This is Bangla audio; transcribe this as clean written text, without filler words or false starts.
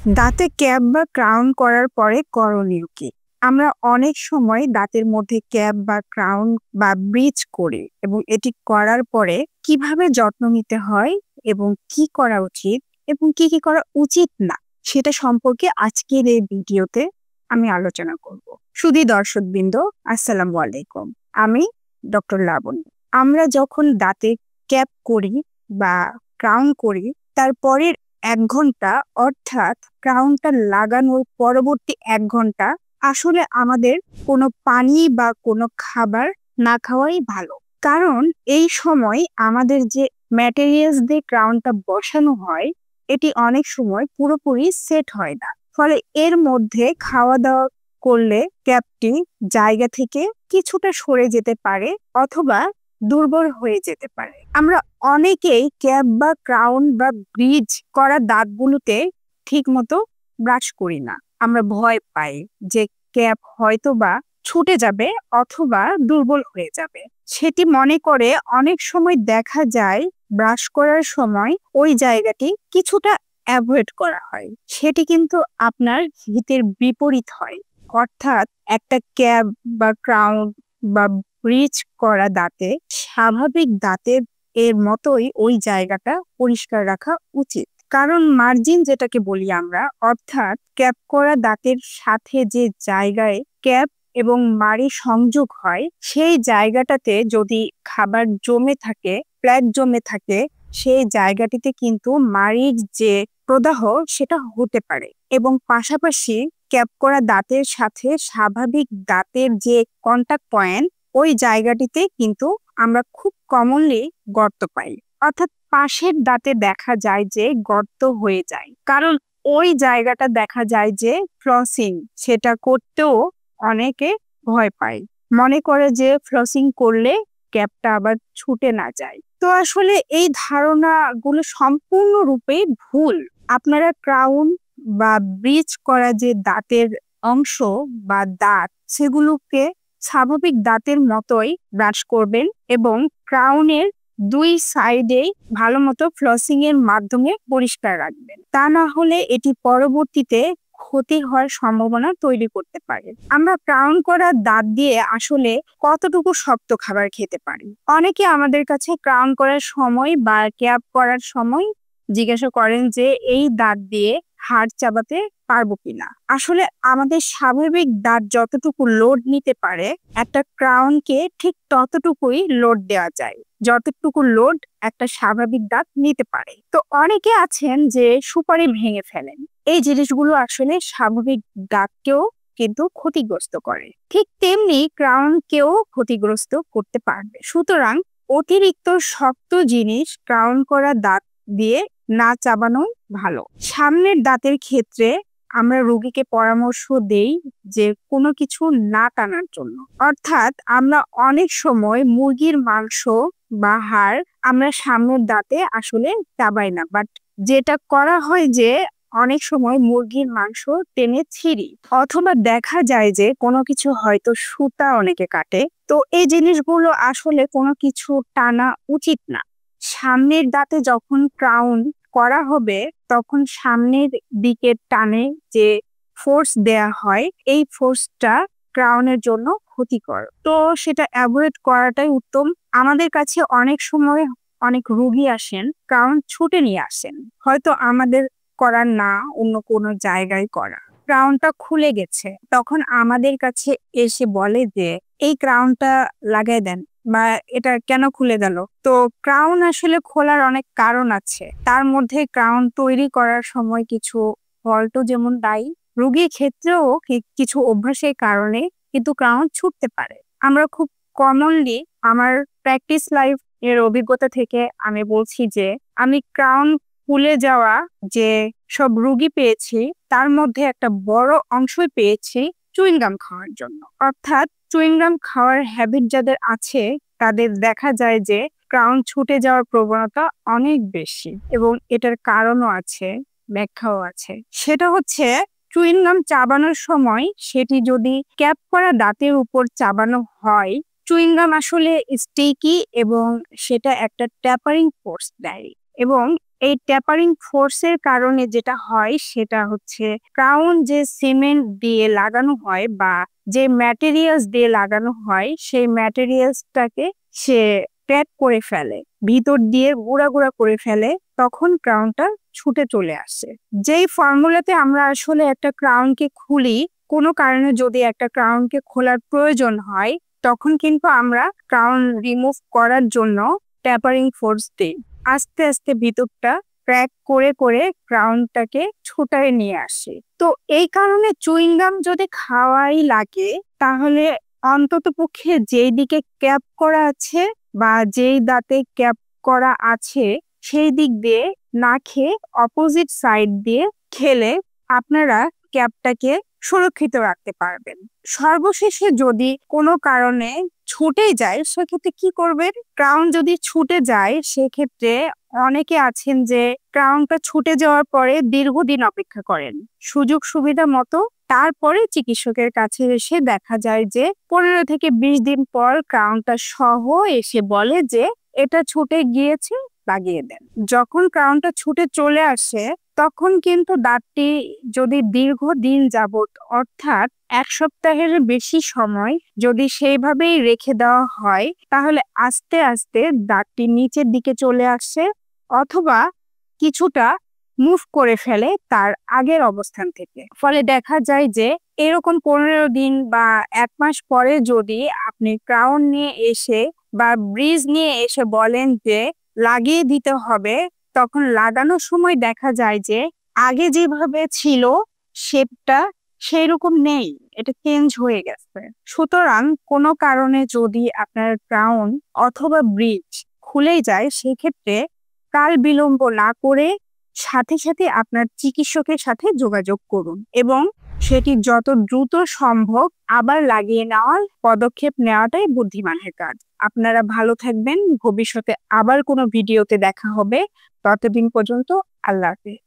দাঁতে ক্যাপ বা ক্রাউন করার পরে করণীয় কি? আমরা অনেক সময় দাঁতের মধ্যে ক্যাপ বা ক্রাউন বা ব্রিজ করি এবং এটি করার পরে কিভাবে যত্ন নিতে হয় এবং কি করা উচিত এবং কি কি করা উচিত না সেটা সম্পর্কে আজকের এই ভিডিওতে আমি আলোচনা করব। শুধু দর্শকবৃন্দ, আসসালামু আলাইকুম। আমি ডক্টর লাবণী। আমরা যখন দাঁতে ক্যাপ করি বা ক্রাউন করি তারপরে 1 ঘন্টা অর্থাৎ ক্রাউনটা লাগানোর পরবর্তী 1 ঘন্টা আসলে আমাদের কোনো পানি বা কোনো খাবার না খাওয়াই ভালো। কারণ এই সময় আমাদের যে ম্যাটেরিয়ালস দিয়ে ক্রাউনটা বসানো হয় এটি অনেক সময় পুরোপুরি সেট হয় না, ফলে এর মধ্যে খাওয়া দাওয়া করলে ক্যাপটি জায়গা থেকে কিছুটা সরে যেতে পারে অথবা দুর্বল হয়ে যেতে পারে। আমরা অনেকেই ক্যাপ বা ক্রাউন বা ব্রিজ করা দাঁতগুলোতে ঠিক মতো ব্রাশ করি না। আমরা ভয় পাই যে ক্যাপ হয়তো বা ছুটে যাবে অথবা দুর্বল হয়ে যাবে। সেটি মনে করে অনেক সময় দেখা যায় ব্রাশ করার সময় ওই জায়গাটি কিছুটা অ্যাভয়েড করা হয়। সেটি কিন্তু আপনার হিতের বিপরীত হয়। অর্থাৎ একটা ক্যাপ বা ক্রাউন বা ব্রিজ করা দাঁতে স্বাভাবিক দাঁতের এর মতোই ওই জায়গাটা পরিষ্কার রাখা উচিত। কারণ মার্জিন যেটাকে বলি আমরা, অর্থাৎ ক্যাপ করা দাঁতের সাথে যে জায়গায় ক্যাপ এবং মাড়ি সংযোগ হয় সেই জায়গাটাতে যদি খাবার জমে থাকে, প্ল্যাক জমে থাকে, সেই জায়গাটিতে কিন্তু মাড়ির যে প্রদাহ সেটা হতে পারে। এবং পাশাপাশি ক্যাপ করা দাঁতের সাথে স্বাভাবিক দাঁতের যে কন্টাক্ট পয়েন্ট ওই জায়গাটিতে কিন্তু আমরা খুব কমনলি গর্ত পাই। অর্থাৎ পাশের দাঁতে দেখা যায় যে গর্ত হয়ে যায়, কারণ ওই জায়গাটা দেখা যায় যে ফ্লসিং সেটা করতেও অনেকে ভয় পায়, মনে করে যে ফ্লসিং করলে ক্যাপটা আবার ছুটে না যায়। তো আসলে এই ধারণাগুলো সম্পূর্ণরূপে ভুল। আপনারা ক্রাউন বা ব্রিজ করা যে দাঁতের অংশ বা দাঁত সেগুলোকে স্বাভাবিক দাঁতের মতোই ব্রাশ করবেন এবং ক্রাউনের 2 সাইডেই ভালো মতো ফ্লসিং এর মাধ্যমে পরিষ্কার রাখবেন। তা না হলে এটি পরবর্তীতে ক্ষতি হওয়ার সম্ভাবনা তৈরি করতে পারে। আমরা ক্রাউন করা দাঁত দিয়ে আসলে কতটুকু শক্ত খাবার খেতে পারি? অনেকে আমাদের কাছে ক্রাউন করার সময় বা ক্যাপ করার সময় জিজ্ঞাসা করেন যে এই দাঁত দিয়ে হাড় চাবাতে পারবো কিনা। আসলে আমাদের স্বাভাবিক দাঁত যতটুকু লোড নিতে পারে একটা ক্রাউনকে ঠিক ততটুকুই লোড দেওয়া যায়, যতটুকু লোড একটা স্বাভাবিক দাঁত নিতে পারে। তো অনেকে আছেন যে সুপারি ভেঙে ফেলেন। এই জিনিসগুলো আসলে স্বাভাবিক দাঁতকেও কিন্তু ক্ষতিগ্রস্ত করে, ঠিক তেমনি ক্রাউনকেও ক্ষতিগ্রস্ত করতে পারবে। সুতরাং অতিরিক্ত শক্ত জিনিস ক্রাউন করা দাঁত দিয়ে না চাবানোই ভালো। সামনের দাঁতের ক্ষেত্রে আমরা রোগীকে পরামর্শ দেই যে কোনো কিছু না টানার জন্য। অর্থাৎ আমরা অনেক সময় মুরগির মাংস বা হাড় আমরা সামনের দাঁতে আসলে চাবাই না, বাট যেটা করা হয় যে অনেক সময় মুরগির মাংস টেনে ছিঁড়ি, অথবা দেখা যায় যে কোনো কিছু হয়তো সুতা অনেকে কাটে। তো এই জিনিসগুলো আসলে কোনো কিছু টানা উচিত না। সামনের দাঁতে যখন ক্রাউন করা হবে তখন সামনের দিকের টানে যে ফোর্স দেয়া হয় এই ফোর্সটা ক্রাউনের জন্য ক্ষতিকর। তো সেটা অ্যাভয়েড করাটাই উত্তম। আমাদের কাছে অনেক সময় অনেক রোগী আসেন ক্রাউন ছুটে নিয়ে আসেন, হয়তো আমাদের করার না, অন্য কোনো জায়গায় করা। ক্রাউনটা খুলে গেছে, তখন আমাদের কাছে এসে বলে যে এই ক্রাউনটা লাগাই দেন বা এটা কেন খুলে গেল। তো ক্রাউন আসলে খোলার অনেক কারণ আছে, তার মধ্যে ক্রাউন তৈরি করার সময় কিছু ফল্টও যেমন দায়ী। রোগীর ক্ষেত্রেও কিছু অভ্যাসের কারণে কিন্তু ক্রাউন ছুটতে পারে। আমরা খুব কমনলি আমার প্র্যাকটিস লাইফ এর অভিজ্ঞতা থেকে আমি বলছি যে আমি ক্রাউন খুলে যাওয়া যে সব রোগী পেয়েছি তার মধ্যে একটা বড় অংশই পেয়েছি চুইংগাম খাওয়ার জন্য। অর্থাৎ চুইংগাম খাওয়ার হ্যাবিট যাদের আছে তাদের দেখা যায় যে ক্রাউন ছুটে যাওয়ার প্রবণতা অনেক বেশি, এবং এটার কারণও আছে, ব্যাখ্যাও আছে। সেটা হচ্ছে চুইংগাম চাবানোর সময় সেটি যদি ক্যাপ করা দাঁতের উপর চাবানো হয়, চুইংগাম আসলে স্টিকি এবং সেটা একটা ট্যাপারিং ফোর্স দেয়, এবং এই ট্যাপারিং ফোর্সের কারণে যেটা হয় সেটা হচ্ছে ক্রাউন যে সিমেন্ট দিয়ে লাগানো হয় বা যে ম্যাটেরিয়ালস দিয়ে লাগানো হয় সেই ম্যাটেরিয়ালসটাকে সে ক্র্যাক করে ফেলে, ভিতর দিয়ে গুঁড়া গুঁড়া করে ফেলে, তখন ক্রাউনটা ছুটে চলে আসে। যেই ফর্মুলাতে আমরা আসলে একটা ক্রাউনকে খুলি, কোনো কারণে যদি একটা ক্রাউনকে খোলার প্রয়োজন হয় তখন কিন্তু আমরা ক্রাউন রিমুভ করার জন্য ট্যাপারিং ফোর্স দিই। আস্তে আস্তে ভিতরটা ক্র্যাক করে করে ক্রাউনটাকে ছুটায় নিয়ে আসে। তো এই কারণে চুইংগাম যদি খাওয়াই লাগে তাহলে অন্তত পক্ষে যেই দিকে ক্যাপ করা আছে বা যেই দাঁতে ক্যাপ করা আছে সেই দিক দিয়ে না খেয়ে অপোজিট সাইড দিয়ে খেলে আপনারা ক্যাপটাকে সুরক্ষিত রাখতে পারবেন। সর্বশেষে যদি কোনো কারণে ছুটে যায় সেক্ষেত্রে কি করবেন? ক্রাউন যদি ছুটে যায় সেক্ষেত্রে অনেকে আছেন যে ক্রাউনটা ছুটে যাওয়ার পরে দীর্ঘদিন অপেক্ষা করেন সুযোগ সুবিধা মতো, তারপরে চিকিৎসকের কাছে এসে দেখা যায় যে 15 থেকে 20 দিন পর ক্রাউনটা সহ এসে বলে যে এটা ছুটে গিয়েছে, লাগিয়ে দেন। যখন ক্রাউনটা ছুটে চলে আসে তখন কিন্তু দাঁতটি যদি দীর্ঘদিন যাবত অর্থাৎ 1 সপ্তাহের বেশি সময় যদি সেইভাবেই রেখে দেওয়া হয় তাহলে আস্তে আস্তে দাঁতটি নিচের দিকে চলে আসে অথবা কিছুটা মুভ করে ফেলে তার আগের অবস্থান থেকে। ফলে দেখা যায় যে এরকম 15 দিন বা 1 মাস পরে যদি আপনি ক্রাউন নিয়ে এসে বা ব্রিজ নিয়ে এসে বলেন যে লাগিয়ে দিতে হবে, তখন লাগানোর সময় দেখা যায় যে আগে যেভাবে ছিল শেপটা সেই রকম নেই, এটা চেঞ্জ হয়ে গেছে। সুতরাং কোনো কারণে যদি আপনার ক্রাউন অথবা ব্রিজ খুলে যায় সেক্ষেত্রে কাল বিলম্ব না করে সাথে সাথে আপনার চিকিৎসকের সাথে যোগাযোগ করুন এবং সেটি যত দ্রুত সম্ভব আবার লাগিয়ে নেওয়ার পদক্ষেপ নেওয়াটাই বুদ্ধিমানের কাজ। আপনারা ভালো থাকবেন, ভবিষ্যতে আবার কোনো ভিডিওতে দেখা হবে। ততদিন পর্যন্ত আল্লাহ হাফেজ।